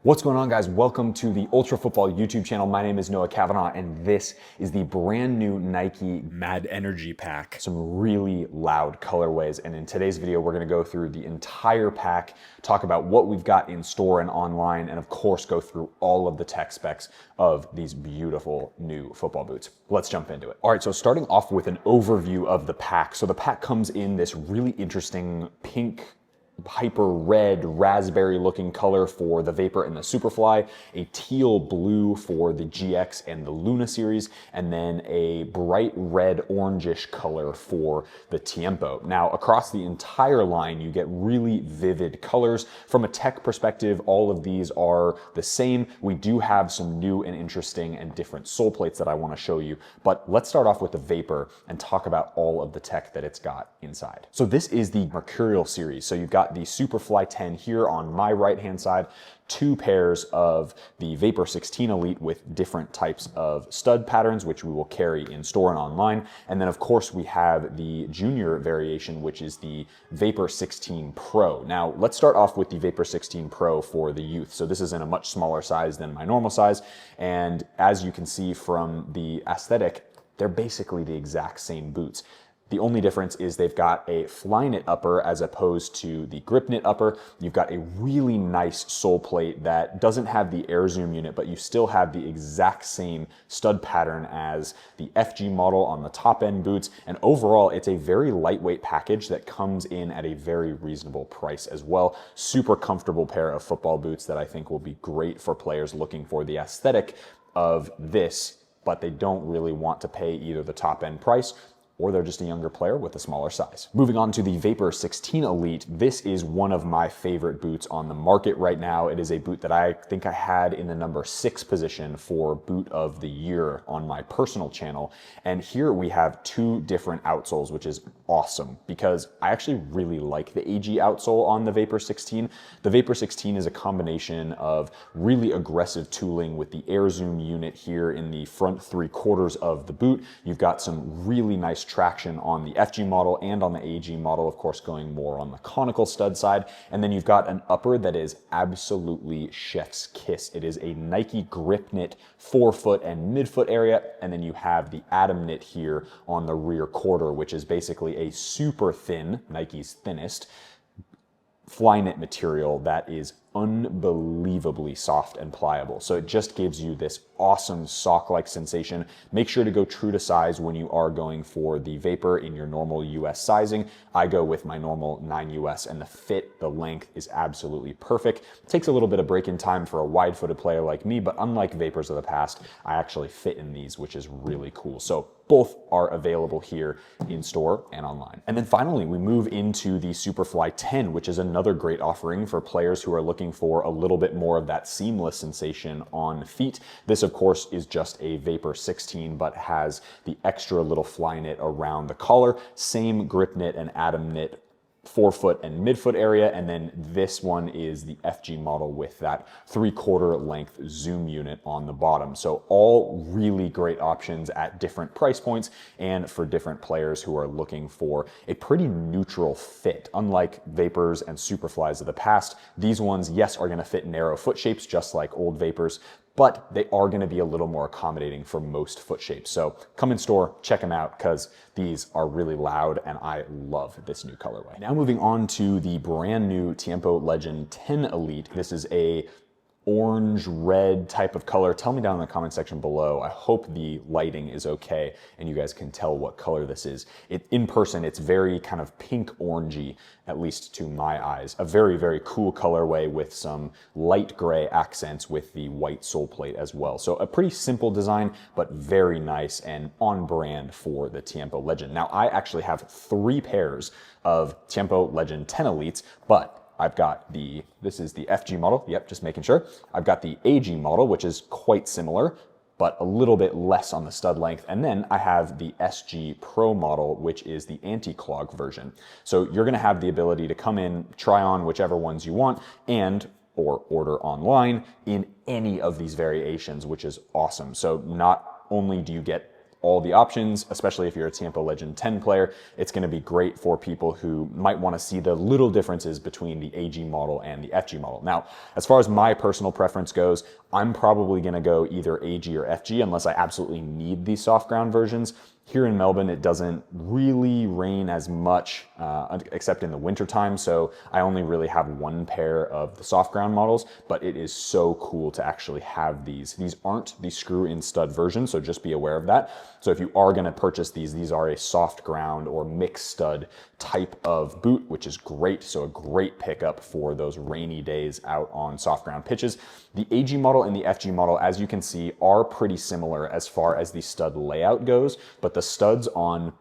What's going on, guys? Welcome to the Ultra Football YouTube channel. My name is Noah Kavanaugh, and this is the brand new Nike Mad Energy Pack. Some really loud colorways, and in today's video, we're gonna go through the entire pack, talk about what we've got in store and online, and of course, go through all of the tech specs of these beautiful new football boots. Let's jump into it. All right, so starting off with an overview of the pack. So the pack comes in this really interesting pink, hyper red raspberry looking color for the Vapor and the Superfly, a teal blue for the GX and the Luna series, and then a bright red orangish color for the Tiempo. Now across the entire line you get really vivid colors. From a tech perspective, all of these are the same. We do have some new and interesting and different sole plates that I want to show you, but let's start off with the Vapor and talk about all of the tech that it's got inside. So this is the Mercurial series. So you've got the Superfly 10 here on my right hand side, two pairs of the Vapor 16 Elite with different types of stud patterns, which we will carry in store and online. And then of course we have the junior variation, which is the Vapor 16 Pro. Now let's start off with the Vapor 16 Pro for the youth. So this is in a much smaller size than my normal size. And as you can see from the aesthetic, they're basically the exact same boots. The only difference is they've got a fly knit upper as opposed to the grip knit upper. You've got a really nice sole plate that doesn't have the air zoom unit, but you still have the exact same stud pattern as the FG model on the top end boots. And overall, it's a very lightweight package that comes in at a very reasonable price as well. Super comfortable pair of football boots that I think will be great for players looking for the aesthetic of this, but they don't really want to pay either the top end price or they're just a younger player with a smaller size. Moving on to the Vapor 16 Elite, this is one of my favorite boots on the market right now. It is a boot that I think I had in the number 6 position for boot of the year on my personal channel. And here we have two different outsoles, which is awesome because I actually really like the AG outsole on the Vapor 16. The Vapor 16 is a combination of really aggressive tooling with the air zoom unit here in the front 3/4 of the boot. You've got some really nice traction on the FG model and on the AG model, of course going more on the conical stud side. And then you've got an upper that is absolutely chef's kiss. It is a Nike grip knit forefoot and midfoot area, and then you have the Atom knit here on the rear quarter, which is basically a super thin, Nike's thinnest, fly knit material that is unbelievably soft and pliable. So it just gives you this awesome sock-like sensation. Make sure to go true to size when you are going for the Vapor in your normal US sizing. I go with my normal 9 US, and the fit, the length is absolutely perfect. It takes a little bit of break-in time for a wide-footed player like me, but unlike Vapors of the past, I actually fit in these, which is really cool. So both are available here in store and online. And then finally, we move into the Superfly 10, which is another great offering for players who are looking for a little bit more of that seamless sensation on feet. This, of course, is just a Vapor 16, but has the extra little fly knit around the collar, same grip knit and Atom knit forefoot and midfoot area, and then this one is the FG model with that 3/4 length zoom unit on the bottom. So all really great options at different price points and for different players who are looking for a pretty neutral fit. Unlike Vapors and Superflies of the past, these ones, yes, are going to fit narrow foot shapes just like old Vapors, but they are going to be a little more accommodating for most foot shapes. So come in store, check them out, because these are really loud and I love this new colorway. Now moving on to the brand new Tiempo Legend 10 Elite. This is a orange red type of color. Tell me down in the comment section below. I hope the lighting is okay and you guys can tell what color this is. In person, it's very kind of pink orangey, at least to my eyes. A very, very cool colorway with some light gray accents with the white sole plate as well. So a pretty simple design, but very nice and on brand for the Tiempo Legend. Now, I actually have 3 pairs of Tiempo Legend 10 Elites, but I've got this is the FG model, yep, just making sure. I've got the AG model, which is quite similar, but a little bit less on the stud length. And then I have the SG Pro model, which is the anti-clog version. So you're gonna have the ability to come in, try on whichever ones you want, or order online in any of these variations, which is awesome. So not only do you get all the options, especially if you're a Tiempo Legend 10 player. It's going to be great for people who might want to see the little differences between the AG model and the FG model. Now, as far as my personal preference goes, I'm probably going to go either AG or FG unless I absolutely need these soft ground versions. Here in Melbourne, it doesn't really rain as much, except in the wintertime, so I only really have one pair of the soft ground models, but it is so cool to actually have these. These aren't the screw-in stud version, so just be aware of that. So if you are gonna purchase these are a soft ground or mixed stud type of boot, which is great, so a great pickup for those rainy days out on soft ground pitches. The AG model and the FG model, as you can see, are pretty similar as far as the stud layout goes, but the studs on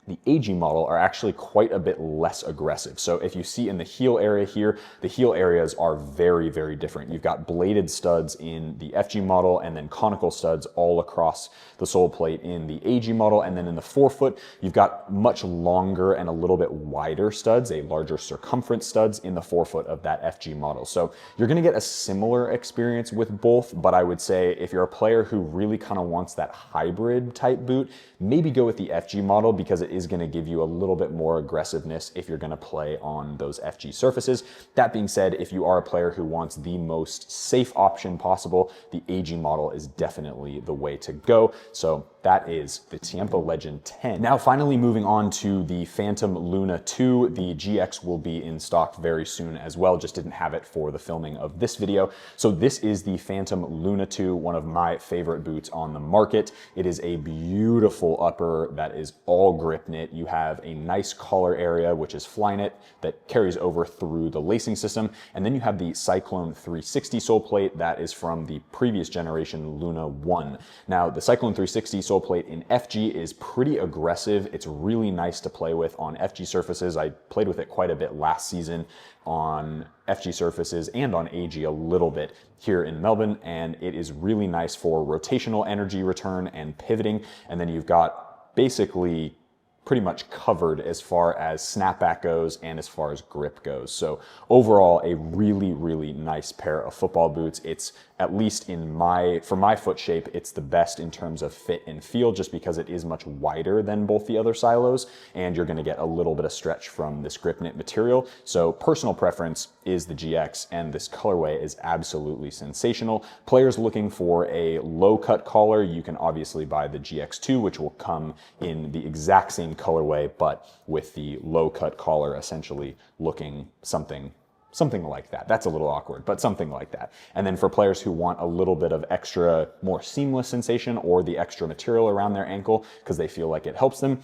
the AG model are actually quite a bit less aggressive. So if you see in the heel area here, the heel areas are very, very different. You've got bladed studs in the FG model and then conical studs all across the sole plate in the AG model. And then in the forefoot, you've got much longer and a little bit wider studs, a larger circumference studs in the forefoot of that FG model. So you're gonna get a similar experience with both, but I would say if you're a player who really kind of wants that hybrid type boot, maybe go with the FG model because it is going to give you a little bit more aggressiveness if you're going to play on those FG surfaces. That being said, if you are a player who wants the most safe option possible, the AG model is definitely the way to go. So that is the Tiempo Legend 10. Now, finally moving on to the Phantom Luna 2. The GX will be in stock very soon as well, just didn't have it for the filming of this video. So this is the Phantom Luna 2, one of my favorite boots on the market. It is a beautiful upper that is all grip knit. You have a nice collar area, which is fly knit, that carries over through the lacing system. And then you have the Cyclone 360 sole plate that is from the previous generation Luna 1. Now, the Cyclone 360 sole plate in FG is pretty aggressive. It's really nice to play with on FG surfaces. I played with it quite a bit last season on FG surfaces and on AG a little bit here in Melbourne, and it is really nice for rotational energy return and pivoting. And then you've got basically pretty much covered as far as snapback goes and as far as grip goes. So overall, a really, really nice pair of football boots. It's, at least for my foot shape, it's the best in terms of fit and feel, just because it is much wider than both the other silos, and you're gonna get a little bit of stretch from this grip knit material. So personal preference is the GX, and this colorway is absolutely sensational. Players looking for a low cut collar, you can obviously buy the GX2, which will come in the exact same colorway, but with the low cut collar essentially looking something like that. That's a little awkward, but something like that. And then for players who want a little bit of extra, more seamless sensation, or the extra material around their ankle because they feel like it helps them,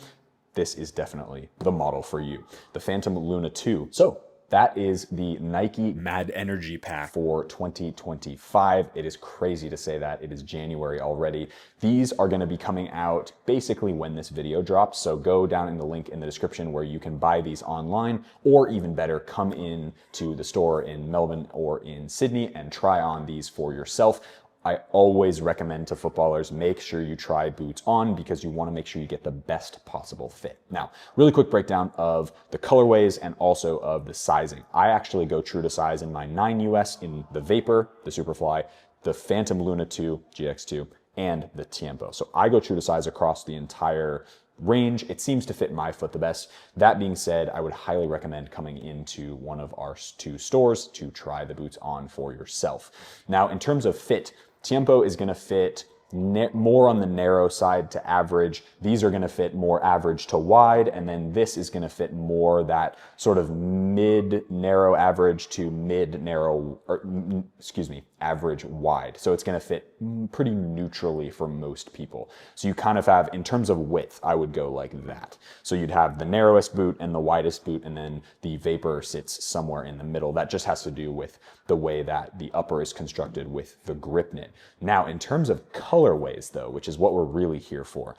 this is definitely the model for you. The Phantom Luna 2. So that is the Nike Mad Energy Pack for 2025. It is crazy to say that. It is January already. These are going to be coming out basically when this video drops. So go down in the link in the description where you can buy these online, or even better, come in to the store in Melbourne or in Sydney and try on these for yourself. I always recommend to footballers, make sure you try boots on because you want to make sure you get the best possible fit. Now, really quick breakdown of the colorways and also of the sizing. I actually go true to size in my 9 US in the Vapor, the Superfly, the Phantom Luna 2, GX2, and the Tiempo. So I go true to size across the entire range. It seems to fit my foot the best. That being said, I would highly recommend coming into one of our 2 stores to try the boots on for yourself. Now, in terms of fit, Tiempo is going to fit more on the narrow side to average. These are going to fit more average to wide, and then this is going to fit more that sort of mid-narrow average to mid-narrow, or excuse me, average wide. So it's going to fit pretty neutrally for most people. So you kind of have, in terms of width, I would go like that. So you'd have the narrowest boot and the widest boot, and then the Vapor sits somewhere in the middle. That just has to do with the way that the upper is constructed with the grip knit. Now, in terms of colorways though, which is what we're really here for,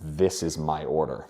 this is my order.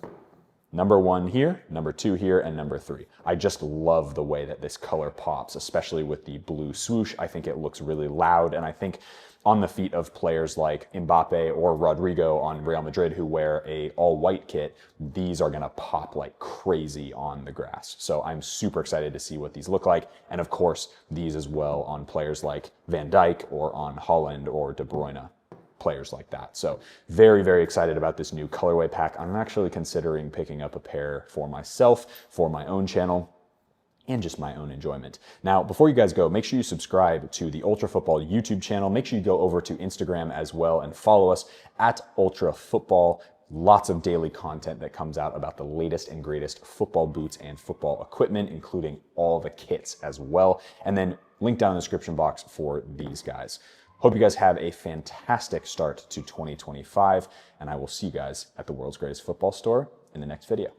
Number 1 here, number 2 here, and number 3. I just love the way that this color pops, especially with the blue swoosh. I think it looks really loud, and I think on the feet of players like Mbappe or Rodrigo on Real Madrid who wear a all-white kit, these are gonna pop like crazy on the grass. So I'm super excited to see what these look like, and of course, these as well on players like Van Dijk or on Haaland or De Bruyne. players like that. So very, very excited about this new colorway pack. I'm actually considering picking up a pair for myself, for my own channel, and just my own enjoyment. Now, before you guys go, make sure you subscribe to the Ultra Football YouTube channel. Make sure you go over to Instagram as well and follow us at Ultra Football. Lots of daily content that comes out about the latest and greatest football boots and football equipment, including all the kits as well. And then link down in the description box for these guys. Hope you guys have a fantastic start to 2025, and I will see you guys at the world's greatest football store in the next video.